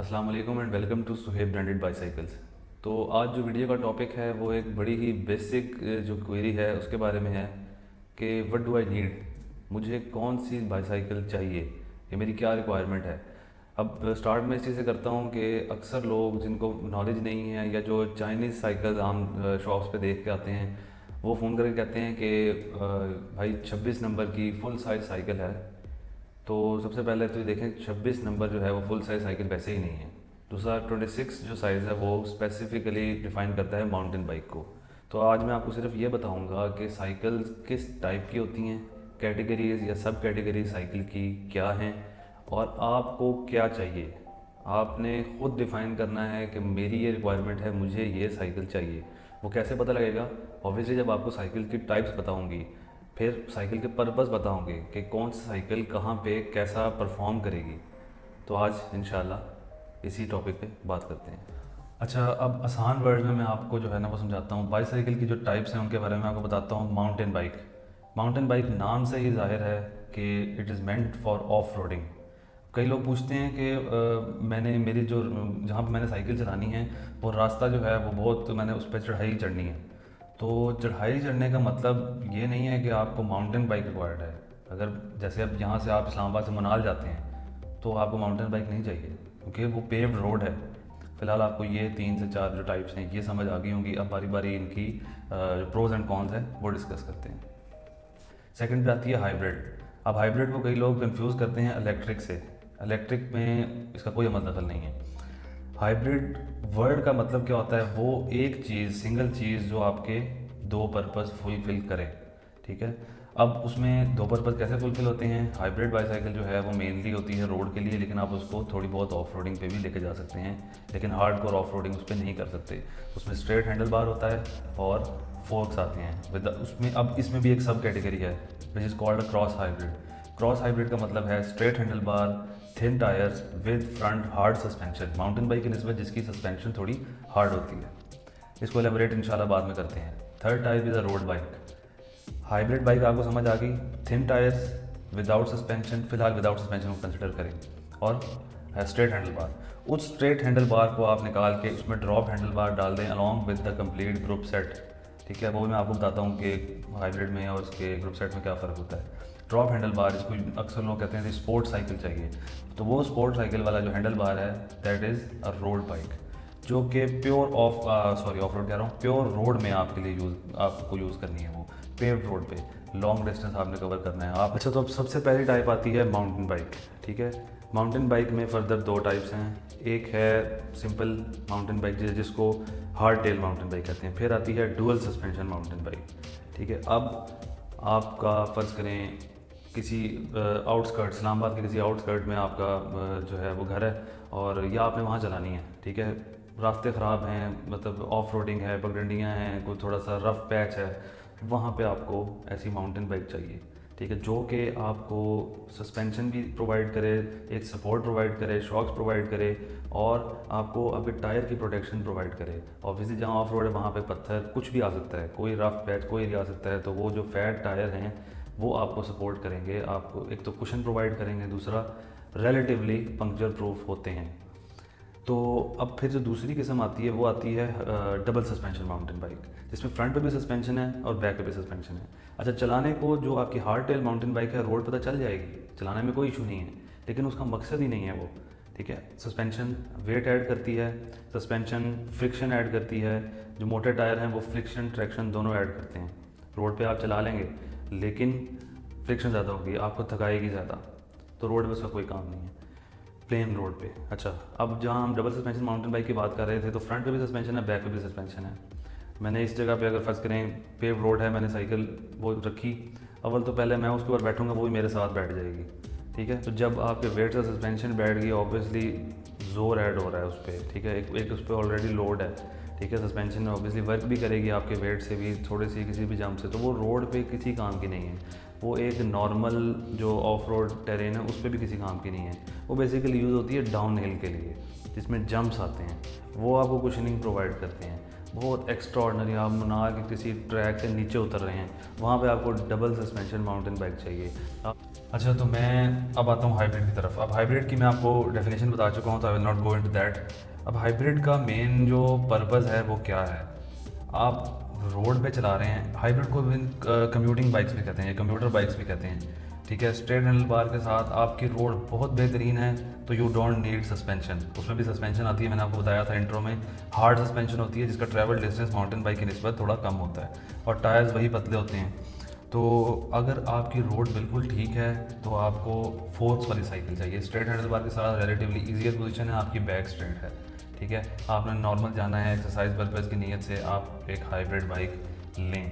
अस्सलाम वालेकुम and welcome to Suhaib branded bicycles. तो आज जो वीडियो का टॉपिक है वो एक बड़ी ही बेसिक जो क्वेरी है उसके बारे में है कि व्हाट डू आई नीड, मुझे कौन सी बाईसाइकिल चाहिए, ये मेरी क्या रिक्वायरमेंट है। अब स्टार्ट में इस चीज़ से करता हूँ कि अक्सर लोग जिनको नॉलेज नहीं है या जो चाइनीज़ साइकिल आम शॉप्स पे देख के आते हैं वो फ़ोन करके कहते हैं कि भाई 26 नंबर की फुल साइज़ साइकिल है। तो सबसे पहले तो ये देखें 26 नंबर जो है वो फुल साइज़ साइकिल वैसे ही नहीं है। दूसरा 26 जो साइज़ है वो स्पेसिफिकली डिफ़ाइन करता है माउंटेन बाइक को। तो आज मैं आपको सिर्फ ये बताऊंगा कि साइकिल किस टाइप की होती हैं, कैटेगरीज या सब कैटेगरी साइकिल की क्या हैं और आपको क्या चाहिए। आपने खुद डिफ़ाइन करना है कि मेरी ये रिक्वायरमेंट है, मुझे ये साइकिल चाहिए। वो कैसे पता लगेगा? ऑब्वियसली जब आपको साइकिल की टाइप्स बताऊंगी, फिर साइकिल के पर्पस बताऊंगे कि कौन सी साइकिल कहाँ पे कैसा परफॉर्म करेगी। तो आज इंशाल्लाह इसी टॉपिक पे बात करते हैं। अच्छा, अब आसान वर्ड में मैं आपको जो है ना वो समझाता हूँ। बाईसाइकिल की जो टाइप्स हैं उनके बारे में आपको बताता हूँ। माउंटेन बाइक नाम से ही जाहिर है कि it is meant for off roading. कई लोग पूछते हैं कि मैंने मेरी जो जहाँ पे मैंने साइकिल चलानी है वो रास्ता जो है वो बहुत, मैंने उस पर चढ़ाई चढ़नी है। तो चढ़ाई चढ़ने का मतलब ये नहीं है कि आपको माउंटेन बाइक रिक्वायर्ड है। अगर जैसे अब यहाँ से आप इस्लामाबाद से मनाल जाते हैं तो आपको माउंटेन बाइक नहीं चाहिए क्योंकि वो पेव्ड रोड है। फ़िलहाल आपको ये 3 से 4 जो टाइप्स हैं ये समझ आ गई होंगी। अब बारी बारी इनकी जो प्रोज एंड कॉन्स हैं वो डिस्कस करते हैं। सेकंड पे आती है हाइब्रिड। अब हाइब्रिड को कई लोग कंफ्यूज करते हैं इलेक्ट्रिक से। इलेक्ट्रिक में इसका कोई अमल दखल नहीं है। हाइब्रिड वर्ड का मतलब क्या होता है? वो एक चीज़, सिंगल चीज़ जो आपके दो पर्पस फुलफिल करे। ठीक है, अब उसमें दो पर्पस कैसे फुलफिल होते हैं? हाइब्रिड बाईसाइकिल जो है वो मेनली होती है रोड के लिए, लेकिन आप उसको थोड़ी बहुत ऑफ रोडिंग पे भी लेके जा सकते हैं, लेकिन हार्ड कोर ऑफ रोडिंग उस पर नहीं कर सकते। उसमें स्ट्रेट हैंडल बार होता है और फोर्क्स आते हैं विद उसमें। अब इसमें भी एक सब कैटेगरी है which is called cross hybrid. Cross hybrid का मतलब है straight handle bar, thin tyres with front hard suspension. Mountain bike की निस्बत जिसकी सस्पेंशन थोड़ी हार्ड होती है। इसको एलेबोरेट इंशाल्लाह बाद में करते हैं। Third type is a road bike. Hybrid bike आपको समझ आ गई। थिन टायर्स विदाउट सस्पेंशन, फिलहाल विदाउट सस्पेंशन को कंसिडर करें, और स्ट्रेट हैंडल बार। उस स्ट्रेट हैंडल बार को आप निकाल के उसमें ड्रॉप हैंडल बार डाल दें along with the complete group set. ठीक है, वो मैं आपको बताता हूँ कि हाइब्रिड में और उसके ग्रुप सेट में क्या फ़र्क होता है। ड्रॉप हैंडल बार, जिसको अक्सर लोग कहते हैं स्पोर्ट साइकिल चाहिए, तो वो स्पोर्ट साइकिल वाला जो हैंडल बार है that is a road bike, जो कि प्योर ऑफ ऑफ रोड कह रहा हूँ, प्योर रोड में आपके लिए आपको यूज़ करनी है। वो पेव्ड रोड पे लॉन्ग डिस्टेंस आपने कवर करना है आप। अच्छा, तो अब सबसे पहली टाइप आती है माउंटेन बाइक। ठीक है, माउंटेन बाइक में फर्दर दो टाइप्स हैं। एक है सिंपल माउंटेन बाइक जिसको हार्ड टेल माउंटेन बाइक कहते हैं। फिर आती है डुअल सस्पेंशन माउंटेन बाइक। ठीक है, अब आपका फ़र्ज़ करें किसी आउटस्कर्ट, इस्लामाबाद के किसी आउटस्कर्ट में आपका जो है वो घर है और या आपने वहाँ चलानी है। ठीक है, रास्ते ख़राब हैं, मतलब ऑफ रोडिंग है, पगडंडियाँ हैं, कोई थोड़ा सा रफ पैच है, वहाँ पे आपको ऐसी माउंटेन बाइक चाहिए। ठीक है, जो कि आपको सस्पेंशन भी प्रोवाइड करे, एक सपोर्ट प्रोवाइड करे, शॉक्स प्रोवाइड करे और आपको आपके टायर की प्रोटेक्शन प्रोवाइड करे। ऑब्वियसली जहाँ ऑफ रोड है वहाँ पे पत्थर कुछ भी आ सकता है, कोई रफ पैच कोई भी आ सकता है, तो वो जो फैट टायर हैं वो आपको सपोर्ट करेंगे, आपको एक तो कुशन प्रोवाइड करेंगे, दूसरा रिलेटिवली पंक्चर प्रूफ होते हैं। तो अब फिर जो दूसरी किस्म आती है वो आती है डबल सस्पेंशन माउंटेन बाइक, जिसमें फ्रंट पे भी सस्पेंशन है और बैक पे भी सस्पेंशन है। अच्छा, चलाने को जो आपकी हार्ड टेल माउंटेन बाइक है रोड पर तो चल जाएगी, चलाने में कोई इशू नहीं है, लेकिन उसका मकसद ही नहीं है वो। ठीक है, सस्पेंशन वेट ऐड करती है, सस्पेंशन फ्रिक्शन ऐड करती है। जो मोटे टायर हैं वो फ्रिक्शन ट्रैक्शन दोनों ऐड करते हैं। रोड पे आप चला लेंगे लेकिन फ्रिक्शन ज़्यादा होगी, आपको थकाएगी ज़्यादा, तो रोड पे उसका कोई काम नहीं है, प्लेन रोड पे। अच्छा, अब जहाँ हम डबल सस्पेंशन माउंटेन बाइक की बात कर रहे थे, तो फ्रंट पे भी सस्पेंशन है, बैक पे भी सस्पेंशन है। मैंने इस जगह पे अगर फर्ज करें पेव रोड है, मैंने साइकिल वो रखी, अव्वल तो पहले मैं उसके ऊपर बैठूंगा, वो भी मेरे साथ बैठ जाएगी। ठीक है, तो जब आपके वेट का सस्पेंशन बैठ गई, ऑब्वियसली जोर ऐड हो रहा है उस पर। ठीक है, एक उस पर ऑलरेडी लोड है। ठीक है, सस्पेंशन ऑब्वियसली वर्क भी करेगी आपके वेट से भी, थोड़ी सी किसी भी जंप से, तो वो रोड पे किसी काम की नहीं है। वो एक नॉर्मल जो ऑफ रोड टेरेन है उस पर भी किसी काम की नहीं है। वो बेसिकली यूज़ होती है डाउन हिल के लिए, जिसमें जंप्स आते हैं, वो आपको कुशनिंग प्रोवाइड करते हैं। बहुत एक्स्ट्रा ऑर्डनरी, आप मनार के किसी ट्रैक से नीचे उतर रहे हैं, वहाँ पे आपको डबल सस्पेंशन माउंटेन बाइक चाहिए। अच्छा, तो मैं अब आता हूँ हाइब्रिड की तरफ। अब हाइब्रिड की मैं आपको डेफिनेशन बता चुका हूँ, तो I will not go into that. अब हाइब्रिड का मेन जो पर्पज़ है वो क्या है। आप रोड पे चला रहे हैं, हाइब्रिड को कम्यूटिंग बाइक्स भी कहते हैं, कंप्यूटर बाइक्स भी कहते हैं, ठीक है। स्ट्रेट हैंडल बार के साथ आपकी रोड बहुत बेहतरीन है, तो यू डोंट नीड सस्पेंशन। उसमें भी सस्पेंशन आती है, मैंने आपको बताया था इंट्रो में, हार्ड सस्पेंशन होती है जिसका ट्रैवल डिस्टेंस माउंटेन बाइक की निस्बत थोड़ा कम होता है, और टायर्स वही पतले होते हैं। तो अगर आपकी रोड बिल्कुल ठीक है तो आपको फोर्क्स वाली साइकिल चाहिए। स्ट्रेट हैंडल बार के साथ रिलेटिवली ईजियर पोजीशन है, आपकी बैक स्ट्रेट है, ठीक है। आपने नॉर्मल जाना है एक्सरसाइज पर्पज़ की नीयत से, आप एक हाइब्रिड बाइक लें।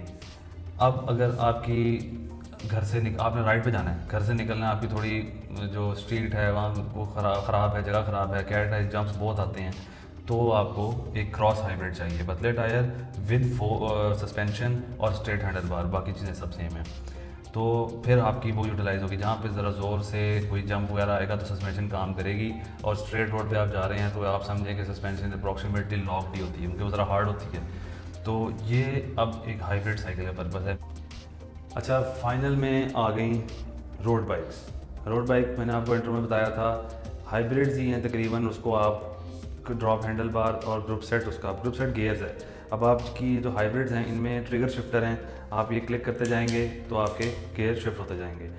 अब अगर आपकी घर से आपने राइड पे जाना है, घर से निकलना है, आपकी थोड़ी जो स्ट्रीट है वहाँ वो ख़राब है, जगह ख़राब है, कैट है, जंप्स बहुत आते हैं, तो आपको एक क्रॉस हाइब्रिड चाहिए, पतले टायर विद सस्पेंशन और स्ट्रेट हैंडल बार, बाकी चीज़ें सब सेम है। तो फिर आपकी वो यूटिलाइज़ होगी, जहाँ पे ज़रा ज़ोर से कोई जंप वगैरह आएगा तो सस्पेंशन काम करेगी, और स्ट्रेट रोड पे आप जा रहे हैं तो आप समझें कि सस्पेंशन अप्रॉक्सीमेटली लॉक्ड ही होती है, क्योंकि वो ज़रा हार्ड होती है। तो ये अब एक हाइब्रिड साइकिल का पर्पज़ है। अच्छा, फाइनल में आ गई रोड बाइक्स। रोड बाइक मैंने आपको इंट्रो में बताया था, हाइब्रिड्स ही हैं तकरीबन। उसको आप ड्रॉप हैंडल बार और ग्रुप सेट, उसका ग्रुप सेट गियर्स है। अब आपकी जो हाइब्रिड्स हैं इनमें ट्रिगर शिफ्टर हैं, आप ये क्लिक करते जाएंगे तो आपके गियर शिफ्ट होते जाएंगे।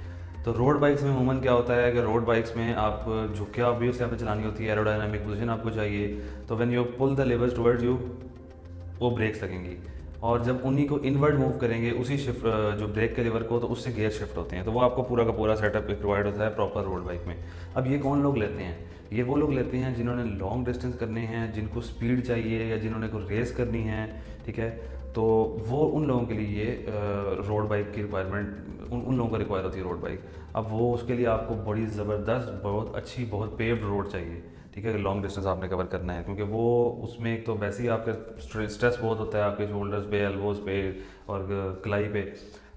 तो रोड बाइक्स में अमूमन क्या होता है कि रोड बाइक्स में आप झुक के ऑब्वियसली आपने चलानी होती है, एरोडायनामिक पोजीशन आपको चाहिए, तो when you pull the levers towards you, वो ब्रेक्स लगेंगी, और जब उन्हीं को इनवर्ड मूव करेंगे उसी शिफ्ट जो ब्रेक के लीवर को, तो उससे गियर शिफ्ट होते हैं। तो वो आपको पूरा का पूरा सेटअप प्रोवाइड होता है प्रॉपर रोड बाइक में। अब ये कौन लोग लेते हैं? ये वो लोग लेते हैं जिन्होंने लॉन्ग डिस्टेंस करने हैं, जिनको स्पीड चाहिए, या जिन्होंने कोई रेस करनी है, ठीक है। तो वो उन लोगों के लिए ये रोड बाइक की रिक्वायरमेंट, उन लोगों को रिक्वायर होती है रोड बाइक। अब वो उसके लिए आपको बड़ी ज़बरदस्त, बहुत अच्छी, बहुत पेव्ड रोड चाहिए, ठीक है, लॉन्ग डिस्टेंस आपने कवर करना है, क्योंकि वो उसमें एक तो वैसे ही आपके स्ट्रेस बहुत होता है आपके शोल्डर्स पे, एल्बोज पे और कलाई पे।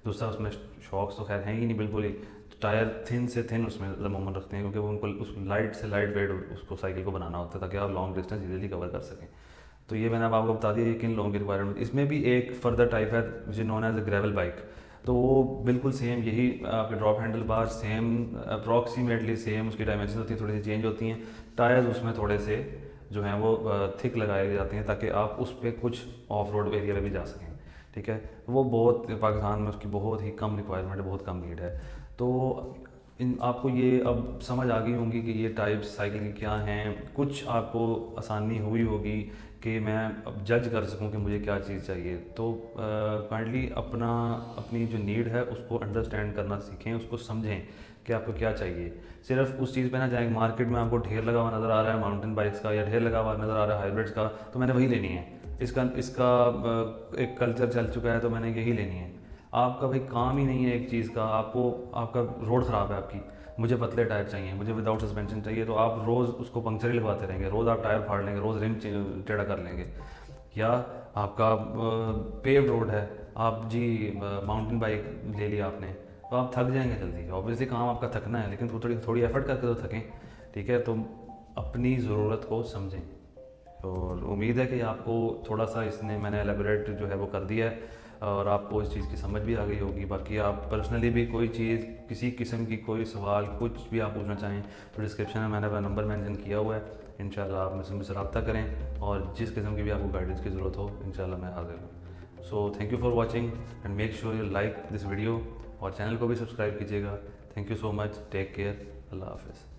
दूसरा उसमें शॉक्स तो खैर हैं ही नहीं बिल्कुल ही, टायर थिन से थिन उसमें अमूमन रखते हैं, क्योंकि वो उनको उस लाइट से लाइट वेट उसको साइकिल को बनाना होता है ताकि आप लॉन्ग डिस्टेंस इजीली कवर कर सकें। तो ये मैंने अब आपको बता दिया ये किन लोगों की रिक्वायरमेंट। इसमें भी एक फर्दर टाइप है which is known as a gravel bike. तो वो बिल्कुल सेम यही आपके drop handle bar same, approximately same, उसकी डायमेंशन होती है, थोड़ी सी चेंज होती हैं। टायर्स उसमें थोड़े से जो हैं वो थिक लगाए जाते हैं ताकि आप उस पर कुछ ऑफ रोड एरिया में भी जा सकें, ठीक है। वो बहुत पाकिस्तान में उसकी बहुत ही कम रिक्वायरमेंट है, बहुत कम नीड है। तो आपको ये अब समझ आ गई होंगी कि ये टाइप्स साइकिल की क्या हैं। कुछ आपको आसानी हुई होगी कि मैं अब जज कर सकूं कि मुझे क्या चीज़ चाहिए। तो काइंडली अपनी जो नीड है उसको अंडरस्टैंड करना सीखें, उसको समझें कि आपको क्या चाहिए। सिर्फ उस चीज़ पे ना जाएं, मार्केट में आपको ढेर लगा हुआ नज़र आ रहा है माउंटेन बाइक्स का, या ढेर लगा हुआ नज़र आ रहा है हाइब्रिड्स का, तो मैंने वही लेनी है। इसका एक कल्चर चल चुका है तो मैंने यही लेनी है। आपका भाई काम ही नहीं है एक चीज़ का, आपका रोड ख़राब है आपकी, मुझे पतले टायर चाहिए, मुझे विदाउट सस्पेंशन चाहिए, तो आप रोज़ उसको पंक्चर ही लगवाते रहेंगे, रोज़ आप टायर फाड़ लेंगे, रोज़ रिम टेढ़ा कर लेंगे। या आपका पेव्ड रोड है, आप जी माउंटेन बाइक ले लिया आपने, तो आप थक जाएंगे जल्दी। ऑब्वियसली काम आपका थकना है, लेकिन थोड़ी थोड़ी एफर्ट करके तो थकें, ठीक है। तो अपनी ज़रूरत को समझें, और उम्मीद है कि आपको थोड़ा सा इसने मैंने एलेबोरेट जो है वो कर दिया है, और आपको इस चीज़ की समझ भी आ गई होगी। बाकी आप पर्सनली भी कोई चीज़, किसी किस्म की कोई सवाल, कुछ भी आप पूछना चाहें तो डिस्क्रिप्शन में मैंने अपना नंबर मेंशन किया हुआ है। इंशाल्लाह आप मुझसे रब्ता करें, और जिस किस्म की भी आपको गाइडेंस की ज़रूरत हो इंशाल्लाह मैं हाजिर हूँ। So thank you for watching, and make sure you like this video, और चैनल को भी सब्सक्राइब कीजिएगा। Thank you so much, take care, अल्लाह हाफिज़।